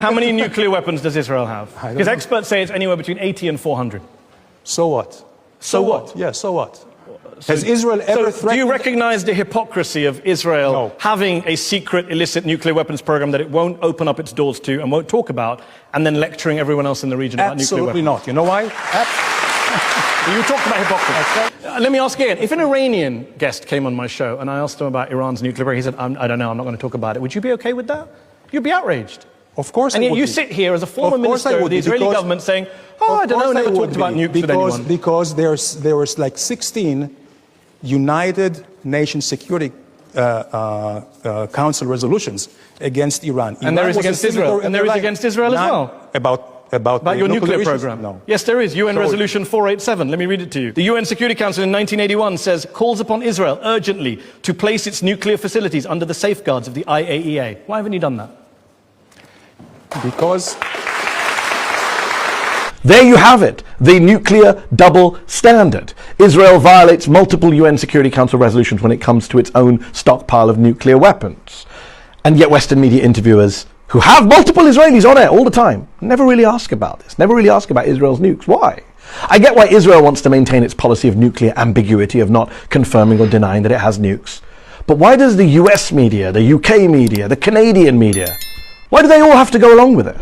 How many nuclear weapons does Israel have? Because experts say it's anywhere between 80 and 400. So what? So what? Yeah, so what? Has Israel ever threatened... Do you recognize the hypocrisy of Israel No. having a secret illicit nuclear weapons program that it won't open up its doors to and won't talk about, and then lecturing everyone else in the region about nuclear weapons? Absolutely not. You know why? You talked about hypocrisy. Let me ask again. If an Iranian guest came on my show and I asked him about Iran's nuclear program, he said, I don't know, I'm not going to talk about it. Would you be okay with that? You'd be outraged. Of course and I yet would you be. sit here as a former minister of the Israeli government saying, I don't know, never talked about nukes with anyone. Because there was like 16 United Nations Security Council resolutions against Iran. And there is against Israel. And there is against Israel as well. About your nuclear program? No. Yes, there is. UN Resolution 487. Let me read it to you. The UN Security Council in 1981 says, calls upon Israel urgently to place its nuclear facilities under the safeguards of the IAEA. Why haven't you done that? Because... There you have it, the nuclear double standard. Israel violates multiple UN Security Council resolutions when it comes to its own stockpile of nuclear weapons. And yet Western media interviewers who have multiple Israelis on air all the time never really ask about this, never really ask about Israel's nukes. Why? I get why Israel wants to maintain its policy of nuclear ambiguity, of not confirming or denying that it has nukes. But why does the US media, the UK media, the Canadian media, why do they all have to go along with it?